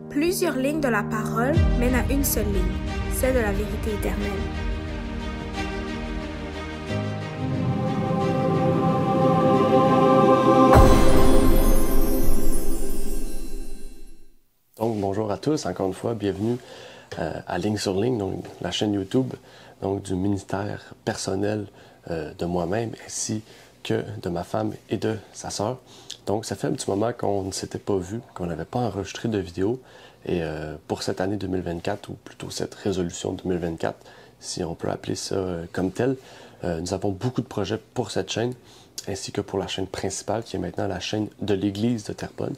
Plusieurs lignes de la parole mènent à une seule ligne, celle de la vérité éternelle. Donc, bonjour à tous, encore une fois, bienvenue à Ligne sur Ligne, donc la chaîne YouTube donc, du ministère personnel de moi-même ainsi que de ma femme et de sa sœur. Donc, ça fait un petit moment qu'on ne s'était pas vu, qu'on n'avait pas enregistré de vidéo. Et pour cette année 2024, ou plutôt cette résolution 2024, si on peut appeler ça comme tel, nous avons beaucoup de projets pour cette chaîne, ainsi que pour la chaîne principale, qui est maintenant la chaîne de l'Église de Terrebonne,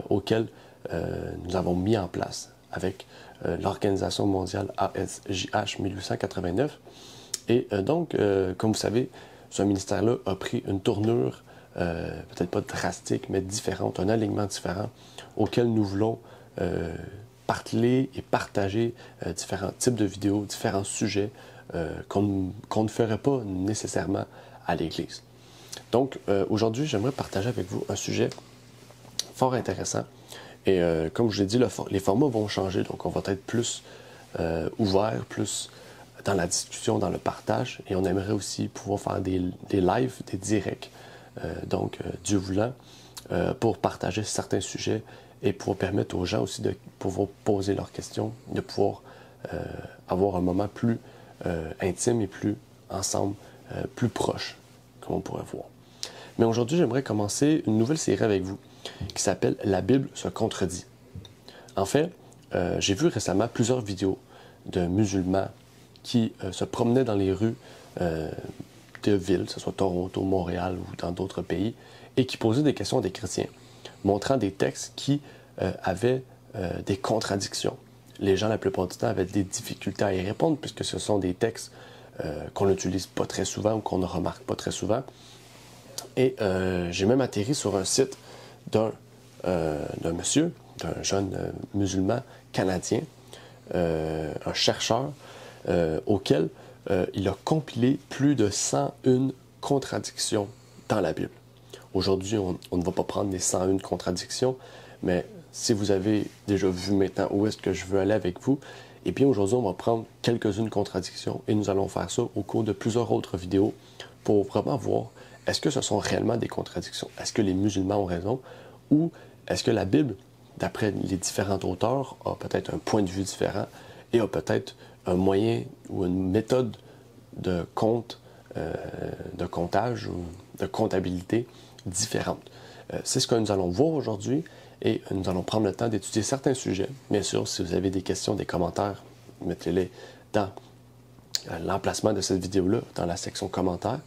auquel nous avons mis en place avec l'Organisation mondiale ASJH 1889. Et donc, comme vous savez, ce ministère-là a pris une tournure, peut-être pas drastique, mais différente, un alignement différent, auquel nous voulons parler et partager différents types de vidéos, différents sujets qu'on ne ferait pas nécessairement à l'Église. Donc, aujourd'hui, j'aimerais partager avec vous un sujet fort intéressant. Et comme je l'ai dit, les formats vont changer, donc on va être plus ouvert, plus dans la discussion, dans le partage. Et on aimerait aussi pouvoir faire des lives, des directs, Dieu voulant, pour partager certains sujets et pour permettre aux gens aussi de pouvoir poser leurs questions, de pouvoir avoir un moment plus intime et plus ensemble, plus proche, comme on pourrait voir. Mais aujourd'hui, j'aimerais commencer une nouvelle série avec vous qui s'appelle « La Bible se contredit ». En fait, j'ai vu récemment plusieurs vidéos de musulmans qui se promenaient dans les rues de villes, que ce soit Toronto, Montréal ou dans d'autres pays, et qui posaient des questions à des chrétiens, montrant des textes qui avaient des contradictions. Les gens, la plupart du temps, avaient des difficultés à y répondre puisque ce sont des textes qu'on n'utilise pas très souvent ou qu'on ne remarque pas très souvent. Et j'ai même atterri sur un site d'un monsieur, d'un jeune musulman canadien, un chercheur, auquel il a compilé plus de 101 contradictions dans la Bible. Aujourd'hui, on ne va pas prendre les 101 contradictions, mais si vous avez déjà vu maintenant où est-ce que je veux aller avec vous, eh bien aujourd'hui, on va prendre quelques-unes contradictions et nous allons faire ça au cours de plusieurs autres vidéos pour vraiment voir est-ce que ce sont réellement des contradictions? Est-ce que les musulmans ont raison? Ou est-ce que la Bible, d'après les différents auteurs, a peut-être un point de vue différent et a peut-être un moyen ou une méthode de de comptage ou de comptabilité différente? C'est ce que nous allons voir aujourd'hui et nous allons prendre le temps d'étudier certains sujets. Bien sûr, si vous avez des questions, des commentaires, mettez-les dans l'emplacement de cette vidéo-là, dans la section commentaires.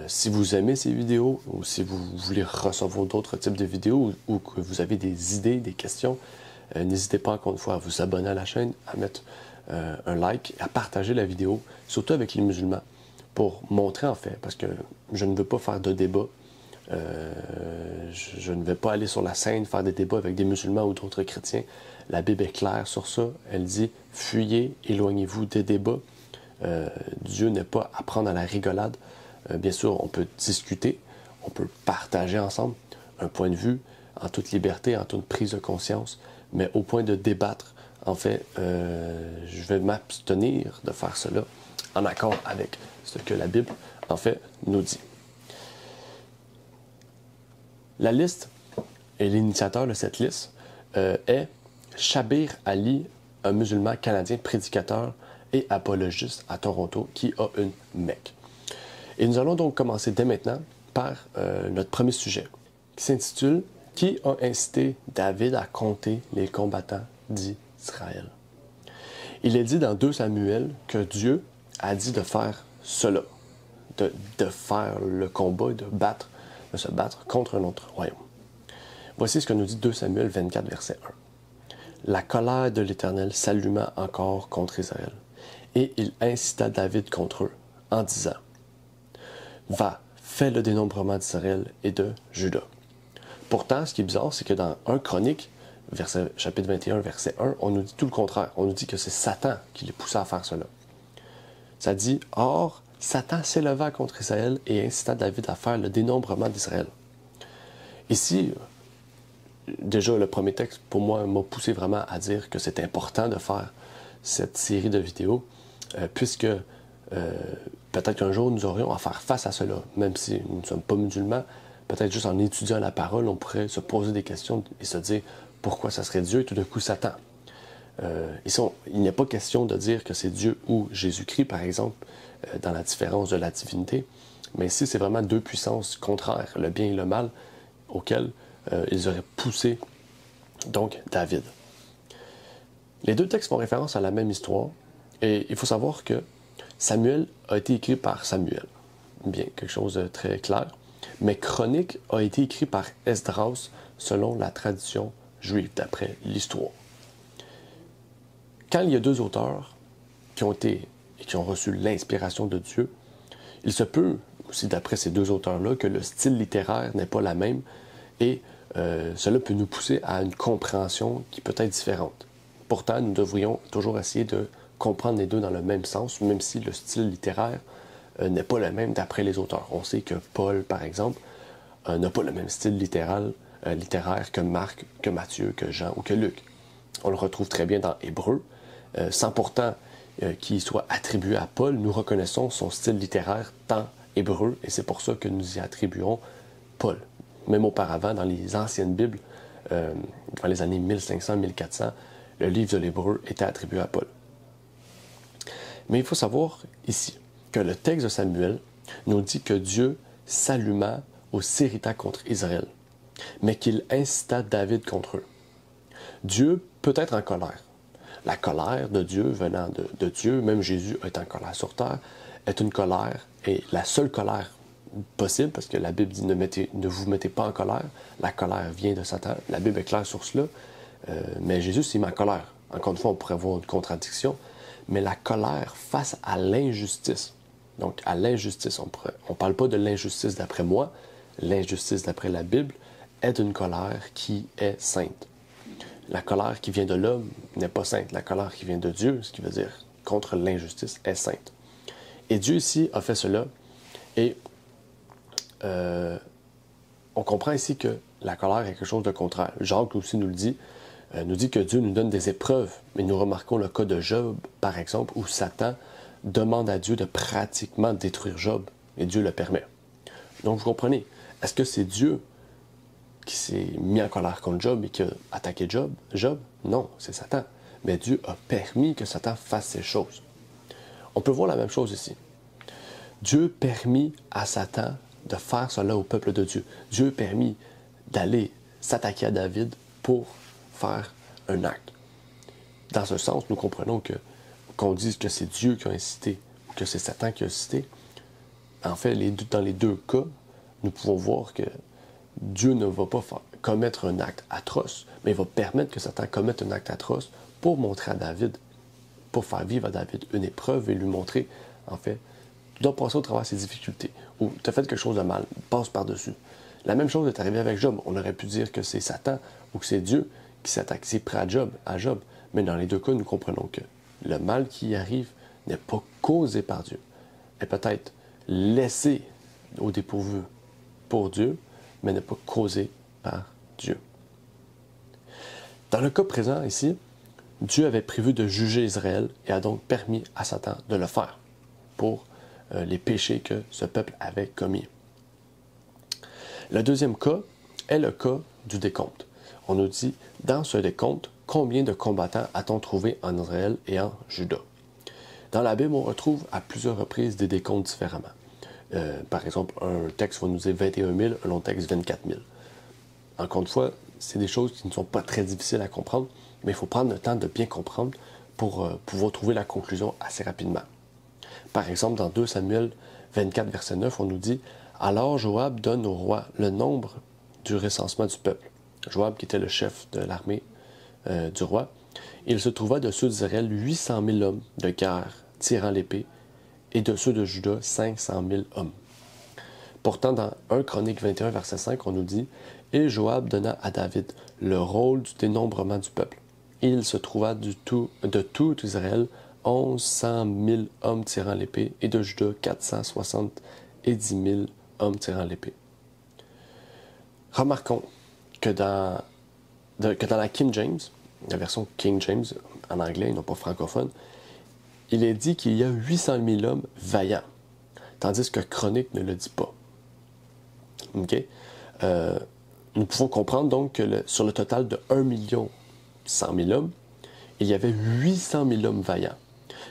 Si vous aimez ces vidéos ou si vous voulez recevoir d'autres types de vidéos ou que vous avez des idées, des questions, n'hésitez pas encore une fois à vous abonner à la chaîne, à mettre un like, à partager la vidéo, surtout avec les musulmans, pour montrer en fait, parce que je ne veux pas faire de débat, je ne vais pas aller sur la scène faire des débats avec des musulmans ou d'autres chrétiens. La Bible est claire sur ça, elle dit « Fuyez, éloignez-vous des débats ». Dieu n'est pas à prendre à la rigolade. Bien sûr, on peut discuter, on peut partager ensemble un point de vue en toute liberté, en toute prise de conscience, mais au point de débattre, en fait, je vais m'abstenir de faire cela en accord avec ce que la Bible, en fait, nous dit. La liste et l'initiateur de cette liste est Shabir Ali, un musulman canadien prédicateur et apologiste à Toronto qui a une Mecque. Et nous allons donc commencer dès maintenant par notre premier sujet, qui s'intitule « Qui a incité David à compter les combattants d'Israël ?» Il est dit dans 2 Samuel que Dieu a dit de faire cela, de faire le combat, de se battre contre un autre royaume. Voici ce que nous dit 2 Samuel 24, verset 1. « La colère de l'Éternel s'alluma encore contre Israël, et il incita David contre eux, en disant « Va, fais le dénombrement d'Israël et de Juda. » Pourtant, ce qui est bizarre, c'est que dans 1 Chronique, chapitre 21, verset 1, on nous dit tout le contraire. On nous dit que c'est Satan qui les poussait à faire cela. Ça dit « Or, Satan s'éleva contre Israël et incita David à faire le dénombrement d'Israël. » Ici, déjà, le premier texte, pour moi, m'a poussé vraiment à dire que c'est important de faire cette série de vidéos, puisque peut-être qu'un jour, nous aurions à faire face à cela, même si nous ne sommes pas musulmans. Peut-être juste en étudiant la parole, on pourrait se poser des questions et se dire pourquoi ça serait Dieu et tout d'un coup Satan. Il n'est pas question de dire que c'est Dieu ou Jésus-Christ, par exemple, dans la différence de la divinité, mais ici, c'est vraiment deux puissances contraires, le bien et le mal, auxquelles ils auraient poussé donc David. Les deux textes font référence à la même histoire, et il faut savoir que Samuel a été écrit par Samuel. Bien, quelque chose de très clair. Mais Chronique a été écrit par Esdras selon la tradition juive, d'après l'histoire. Quand il y a deux auteurs qui ont reçu l'inspiration de Dieu, il se peut aussi, d'après ces deux auteurs-là, que le style littéraire n'est pas la même et cela peut nous pousser à une compréhension qui peut être différente. Pourtant, nous devrions toujours essayer de comprendre les deux dans le même sens, même si le style littéraire n'est pas le même d'après les auteurs. On sait que Paul, par exemple, n'a pas le même style littéraire que Marc, que Matthieu, que Jean ou que Luc. On le retrouve très bien dans Hébreu, sans pourtant qu'il soit attribué à Paul. Nous reconnaissons son style littéraire dans Hébreu, et c'est pour ça que nous y attribuons Paul. Même auparavant, dans les anciennes Bibles, dans les années 1500-1400, le livre de l'Hébreu était attribué à Paul. Mais il faut savoir ici que le texte de Samuel nous dit que Dieu s'alluma ou s'irrita contre Israël, mais qu'il incita David contre eux. Dieu peut être en colère. La colère de Dieu venant de Dieu, même Jésus est en colère sur terre, est une colère, et la seule colère possible, parce que la Bible dit ne vous mettez pas en colère, la colère vient de Satan, la Bible est claire sur cela, mais Jésus s'est mis en colère. Encore une fois, on pourrait voir une contradiction, mais la colère face à l'injustice. Donc, à l'injustice, on ne parle pas de l'injustice d'après moi, l'injustice d'après la Bible est une colère qui est sainte. La colère qui vient de l'homme n'est pas sainte. La colère qui vient de Dieu, ce qui veut dire contre l'injustice, est sainte. Et Dieu ici a fait cela, et on comprend ici que la colère est quelque chose de contraire. Jacques aussi nous dit que Dieu nous donne des épreuves, mais nous remarquons le cas de Job, par exemple, où Satan demande à Dieu de pratiquement détruire Job, et Dieu le permet. Donc vous comprenez, est-ce que c'est Dieu qui s'est mis en colère contre Job et qui a attaqué Job? Non, c'est Satan. Mais Dieu a permis que Satan fasse ces choses. On peut voir la même chose ici. Dieu permit à Satan de faire cela au peuple de Dieu. Dieu permis d'aller s'attaquer à David pour faire un acte. Dans ce sens, nous comprenons qu'on dise que c'est Dieu qui a incité ou que c'est Satan qui a incité. En fait, dans les deux cas, nous pouvons voir que Dieu ne va pas commettre un acte atroce, mais il va permettre que Satan commette un acte atroce pour montrer à David, pour faire vivre à David une épreuve et lui montrer, en fait, tu dois passer au travers de ces difficultés, ou tu as fait quelque chose de mal, passe par-dessus. La même chose est arrivée avec Job. On aurait pu dire que c'est Satan ou que c'est Dieu qui s'attaque, c'est prêt à Job. Mais dans les deux cas, nous comprenons que le mal qui arrive n'est pas causé par Dieu, est peut-être laissé au dépourvu pour Dieu, mais n'est pas causé par Dieu. Dans le cas présent ici, Dieu avait prévu de juger Israël et a donc permis à Satan de le faire pour les péchés que ce peuple avait commis. Le deuxième cas est le cas du décompte. On nous dit, dans ce décompte, combien de combattants a-t-on trouvé en Israël et en Juda? Dans la Bible, on retrouve à plusieurs reprises des décomptes différemment. Par exemple, un texte va nous dire 21 000, un autre texte 24 000. Encore une fois, c'est des choses qui ne sont pas très difficiles à comprendre, mais il faut prendre le temps de bien comprendre pour pouvoir trouver la conclusion assez rapidement. Par exemple, dans 2 Samuel 24, verset 9, on nous dit « Alors Joab donne au roi le nombre du recensement du peuple. » Joab, qui était le chef de l'armée du roi, il se trouva de ceux d'Israël 800 000 hommes de guerre tirant l'épée, et de ceux de Juda 500 000 hommes. Pourtant, dans 1 Chronique 21, verset 5, on nous dit « Et Joab donna à David le rôle du dénombrement du peuple. Il se trouva de tout Israël 1100 000 hommes tirant l'épée, et de Juda 470 000 hommes tirant l'épée. » Remarquons que dans que dans la King James, la version King James en anglais, non pas francophone, il est dit qu'il y a 800 000 hommes vaillants, tandis que Chronique ne le dit pas. OK? Nous pouvons comprendre donc que sur le total de 1 100 000 hommes, il y avait 800 000 hommes vaillants.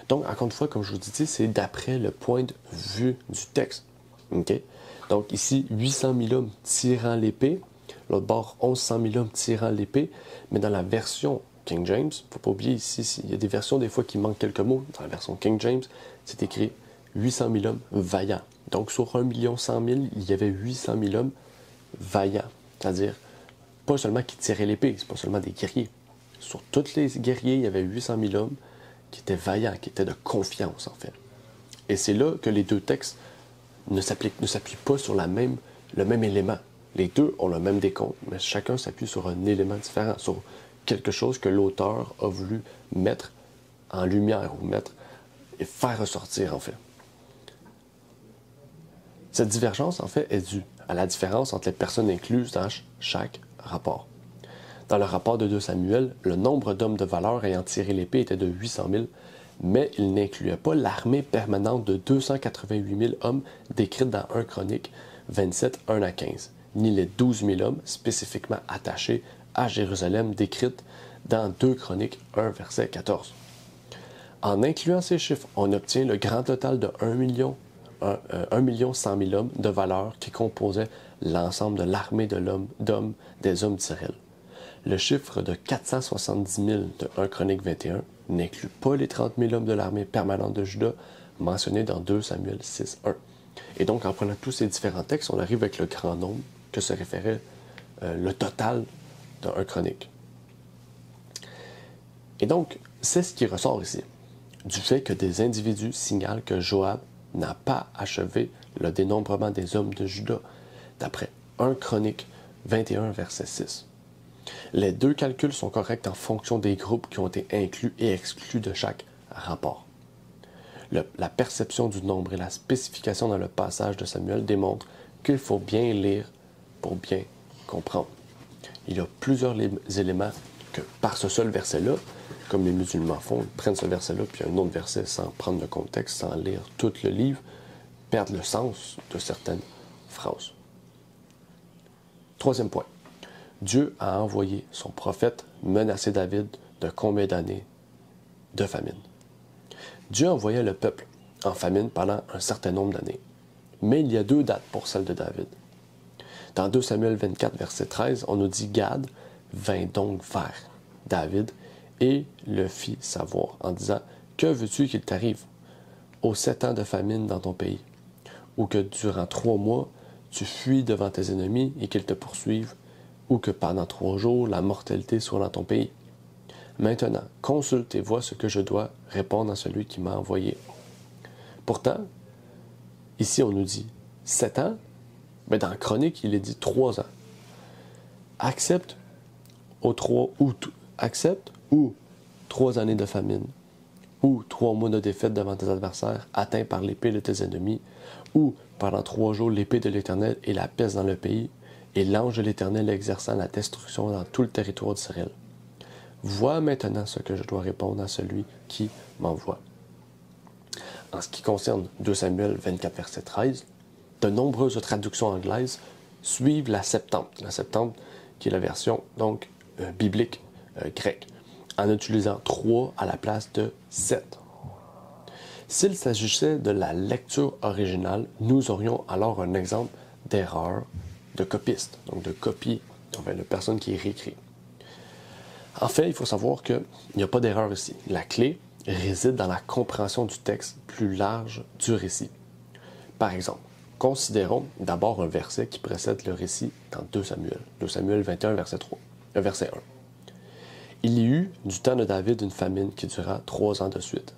Donc, encore une fois, comme je vous dis, c'est d'après le point de vue du texte. Okay? Donc, ici, 800 000 hommes tirant l'épée. L'autre bord, 1100 000 hommes tirant l'épée. Mais dans la version King James, il ne faut pas oublier ici, il y a des versions des fois qui manquent quelques mots. Dans la version King James, c'est écrit 800 000 hommes vaillants. Donc, sur 1 100 000, il y avait 800 000 hommes vaillants. C'est-à-dire, pas seulement qui tiraient l'épée, c'est pas seulement des guerriers. Sur tous les guerriers, il y avait 800 000 hommes qui étaient vaillants, qui étaient de confiance, en fait. Et c'est là que les deux textes ne s'appuient pas sur le même élément. Les deux ont le même décompte, mais chacun s'appuie sur un élément différent, sur quelque chose que l'auteur a voulu mettre en lumière ou mettre et faire ressortir, en fait. Cette divergence, en fait, est due à la différence entre les personnes incluses dans chaque rapport. Dans le rapport de 2 Samuel, le nombre d'hommes de valeur ayant tiré l'épée était de 800 000, mais il n'incluait pas l'armée permanente de 288 000 hommes décrite dans 1 Chronique 27, 1 à 15, ni les 12 000 hommes spécifiquement attachés à Jérusalem décrite dans 2 Chroniques 1, verset 14. En incluant ces chiffres, on obtient le grand total de 1 100 000 hommes de valeur qui composaient l'ensemble de l'armée des hommes d'Israël. Le chiffre de 470 000 de 1 Chronique 21 n'inclut pas les 30 000 hommes de l'armée permanente de Juda mentionnés dans 2 Samuel 6, 1. Et donc, en prenant tous ces différents textes, on arrive avec le grand nombre que se référait le total de 1 Chronique. Et donc, c'est ce qui ressort ici, du fait que des individus signalent que Joab n'a pas achevé le dénombrement des hommes de Juda, d'après 1 Chronique 21, verset 6. Les deux calculs sont corrects en fonction des groupes qui ont été inclus et exclus de chaque rapport. La perception du nombre et la spécification dans le passage de Samuel démontrent qu'il faut bien lire pour bien comprendre. Il y a plusieurs éléments que par ce seul verset-là, comme les musulmans font, ils prennent ce verset-là puis un autre verset sans prendre le contexte, sans lire tout le livre, perdent le sens de certaines phrases. Troisième point. Dieu a envoyé son prophète menacer David de combien d'années de famine. Dieu envoyait le peuple en famine pendant un certain nombre d'années. Mais il y a 2 dates pour celle de David. Dans 2 Samuel 24, verset 13, on nous dit « Gad vint donc vers David et le fit savoir en disant « Que veux-tu qu'il t'arrive aux 7 ans de famine dans ton pays, ou que durant 3 mois tu fuis devant tes ennemis et qu'ils te poursuivent, ou que pendant 3 jours la mortalité soit dans ton pays. Maintenant, consulte et vois ce que je dois répondre à celui qui m'a envoyé. » Pourtant, ici on nous dit 7 ans, mais dans la Chronique, il est dit 3 ans. Accepte ou 3 années de famine, ou 3 mois de défaite devant tes adversaires, atteints par l'épée de tes ennemis, ou pendant 3 jours l'épée de l'Éternel et la peste dans le pays, et l'ange de l'Éternel exerçant la destruction dans tout le territoire d'Israël. Vois maintenant ce que je dois répondre à celui qui m'envoie. En ce qui concerne 2 Samuel 24, verset 13, de nombreuses traductions anglaises suivent la Septante. La Septante, qui est la version donc biblique grecque, en utilisant 3 à la place de 7. S'il s'agissait de la lecture originale, nous aurions alors un exemple d'erreur de copiste, donc de copie, enfin de personne qui réécrit. En fait, il faut savoir qu'il n'y a pas d'erreur ici. La clé réside dans la compréhension du texte plus large du récit. Par exemple, considérons d'abord un verset qui précède le récit dans 2 Samuel. 2 Samuel 21, verset 1. Il y eut du temps de David une famine qui dura 3 ans de suite.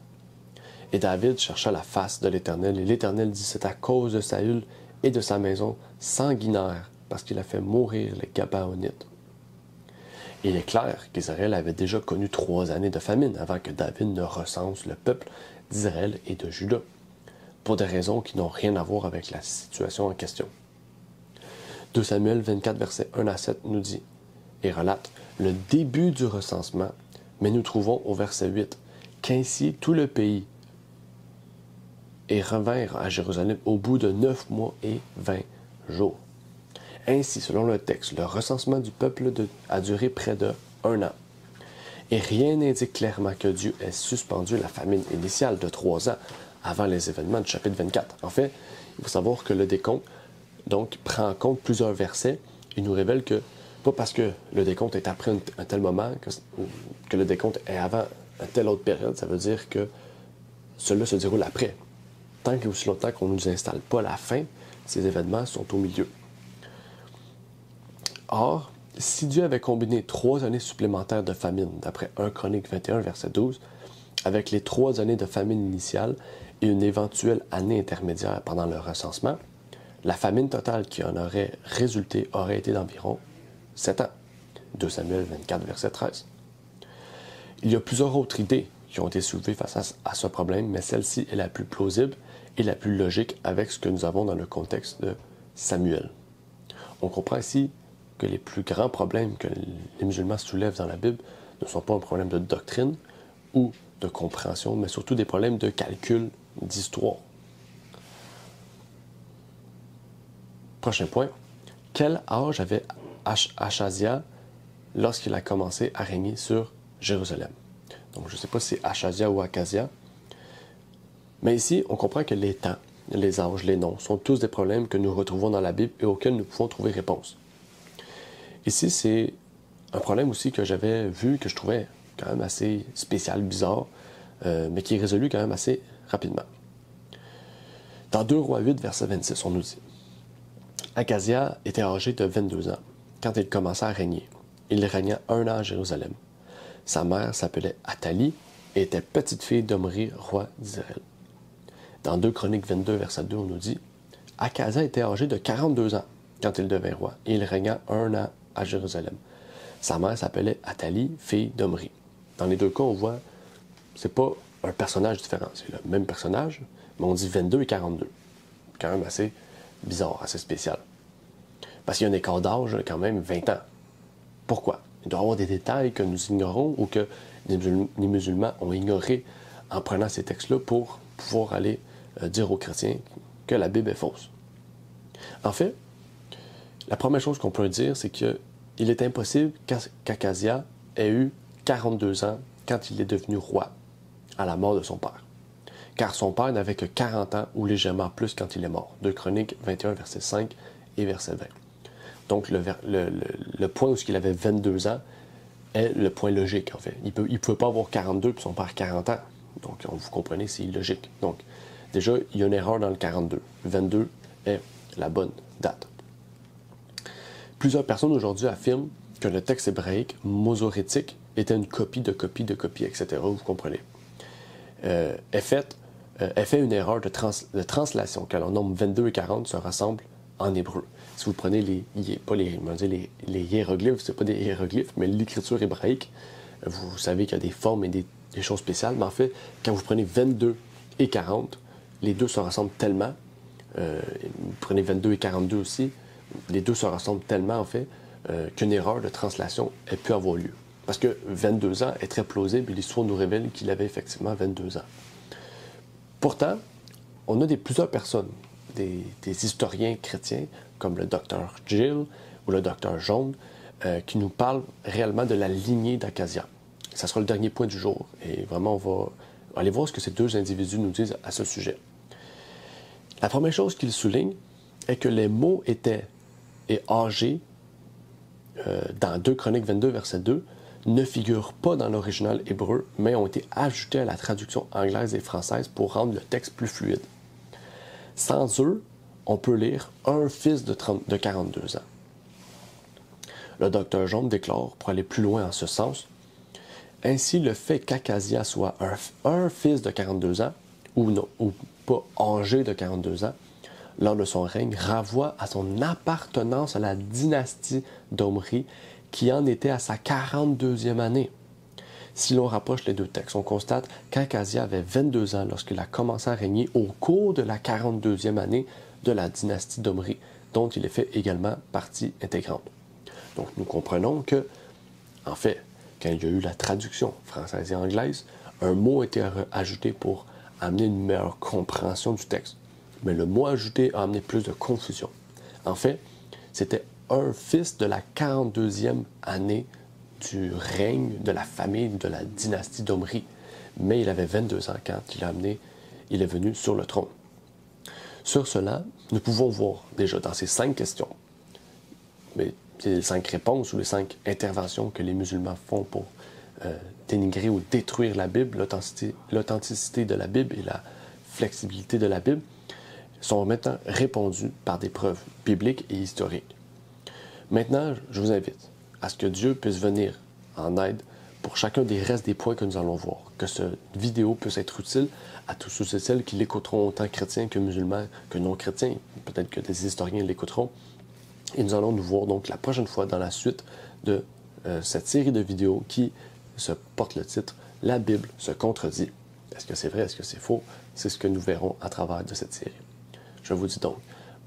Et David chercha la face de l'Éternel, et l'Éternel dit, c'est à cause de Saül et de sa maison sanguinaire, parce qu'il a fait mourir les Gabaonites. Il est clair qu'Israël avait déjà connu 3 années de famine avant que David ne recense le peuple d'Israël et de Juda, pour des raisons qui n'ont rien à voir avec la situation en question. 2 Samuel 24, versets 1 à 7 nous dit, et relate le début du recensement, mais nous trouvons au verset 8 qu'ainsi tout le pays et revinrent à Jérusalem au bout de 9 mois et 20 jours. Ainsi, selon le texte, le recensement du peuple a duré près de 1 an. Et rien n'indique clairement que Dieu ait suspendu la famine initiale de 3 ans avant les événements du chapitre 24. En fait, il faut savoir que le décompte donc, prend en compte plusieurs versets et nous révèle que, pas parce que le décompte est après un tel moment, que le décompte est avant une telle autre période, ça veut dire que cela se déroule après. Tant et aussi longtemps qu'on ne nous installe pas la fin, ces événements sont au milieu. Or, si Dieu avait combiné 3 années supplémentaires de famine, d'après 1 Chronique 21, verset 12, avec les 3 années de famine initiale et une éventuelle année intermédiaire pendant le recensement, la famine totale qui en aurait résulté aurait été d'environ 7 ans. 2 Samuel 24, verset 13. Il y a plusieurs autres idées qui ont été soulevées face à ce problème, mais celle-ci est la plus plausible et la plus logique avec ce que nous avons dans le contexte de Samuel. On comprend ici que les plus grands problèmes que les musulmans soulèvent dans la Bible ne sont pas un problème de doctrine ou de compréhension, mais surtout des problèmes de calcul, d'histoire. Prochain point. Quel âge avait Achazia lorsqu'il a commencé à régner sur Jérusalem? Donc, je ne sais pas si c'est Achazia ou Akazia. Mais ici, on comprend que les temps, les âges, les noms sont tous des problèmes que nous retrouvons dans la Bible et auxquels nous pouvons trouver réponse. Ici, c'est un problème aussi que j'avais vu, que je trouvais quand même assez spécial, bizarre, mais qui est résolu quand même assez rapidement. Dans 2 Rois 8, verset 26, on nous dit « Akazia était âgé de 22 ans quand il commença à régner. Il régna 1 an à Jérusalem. Sa mère s'appelait Athalie et était petite-fille d'Omri, roi d'Israël. » Dans 2 Chroniques 22, verset 2, on nous dit « Akazia était âgé de 42 ans quand il devint roi, et il régna 1 an à Jérusalem. Sa mère s'appelait Athalie, fille d'Omri. » Dans les deux cas, on voit, c'est pas un personnage différent, c'est le même personnage, mais on dit 22 et 42. Quand même assez bizarre, assez spécial. Parce qu'il y a un écart d'âge, quand même, 20 ans. Pourquoi? Il doit y avoir des détails que nous ignorons ou que les musulmans ont ignorés en prenant ces textes-là pour pouvoir aller dire aux chrétiens que la Bible est fausse. En fait, la première chose qu'on peut dire, c'est qu'il est impossible qu'Akazia ait eu 42 ans quand il est devenu roi, à la mort de son père. Car son père n'avait que 40 ans ou légèrement plus quand il est mort. 2 Chroniques 21, verset 5 et verset 20. Donc, le point où il avait 22 ans est le point logique, en fait. Il ne pouvait pas avoir 42 puis son père 40 ans. Donc, vous comprenez, c'est illogique. Donc, déjà, il y a une erreur dans le 42. 22 est la bonne date. Plusieurs personnes aujourd'hui affirment que le texte hébraïque mosorétique était une copie de copie de copie, etc. Vous comprenez. Est fait une erreur de translation, car le nombre 22 et 40 se rassemblent en hébreu. Si vous prenez les hiéroglyphes, ce n'est pas des hiéroglyphes, mais l'écriture hébraïque, vous savez qu'il y a des formes et des choses spéciales, mais en fait, quand vous prenez 22 et 40, les deux se ressemblent tellement, vous prenez 22 et 42 aussi, les deux se ressemblent tellement, en fait, qu'une erreur de translation ait pu avoir lieu. Parce que 22 ans est très plausible et l'histoire nous révèle qu'il avait effectivement 22 ans. Pourtant, on a plusieurs personnes, des historiens chrétiens, comme le docteur Gill ou le docteur Jones, qui nous parlent réellement de la lignée d'Akazia. Ça sera le dernier point du jour. Et vraiment, on va aller voir ce que ces deux individus nous disent à ce sujet. La première chose qu'ils soulignent est que les mots étaient et âgés dans 2 Chroniques 22, verset 2, ne figurent pas dans l'original hébreu, mais ont été ajoutés à la traduction anglaise et française pour rendre le texte plus fluide. Sans eux, on peut lire « un fils de 42 ans ». Le docteur Jones déclare, pour aller plus loin en ce sens, « Ainsi, le fait qu'Akazia soit un fils de 42 ans, ou pas âgé de 42 ans, lors de son règne, renvoie à son appartenance à la dynastie d'Omri, qui en était à sa 42e année. Si l'on rapproche les deux textes, on constate qu'Akazia avait 22 ans lorsqu'il a commencé à régner au cours de la 42e année de la dynastie d'Omri, dont il est fait également partie intégrante. Donc, nous comprenons que, En fait, quand il y a eu la traduction française et anglaise, un mot a été ajouté pour amener une meilleure compréhension du texte. Mais le mot ajouté a amené plus de confusion. En fait, c'était un fils de la 42e année du règne de la famille de la dynastie d'Omri. Mais il avait 22 ans quand il est venu sur le trône. Sur cela, nous pouvons voir déjà dans ces 5 questions, mais c'est les 5 réponses ou les 5 interventions que les musulmans font pour dénigrer ou détruire la Bible, l'authenticité de la Bible et la flexibilité de la Bible, sont maintenant répondues par des preuves bibliques et historiques. Maintenant, je vous invite à ce que Dieu puisse venir en aide pour chacun des restes des points que nous allons voir, que cette vidéo puisse être utile à tous ceux et celles qui l'écouteront, autant chrétiens que musulmans, que non-chrétiens, peut-être que des historiens l'écouteront. Et nous allons nous voir donc la prochaine fois dans la suite de cette série de vidéos qui se porte le titre « La Bible se contredit ». Est-ce que c'est vrai, est-ce que c'est faux? C'est ce que nous verrons à travers de cette série. Je vous dis donc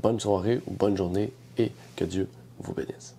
bonne soirée ou bonne journée et que Dieu vous bénisse.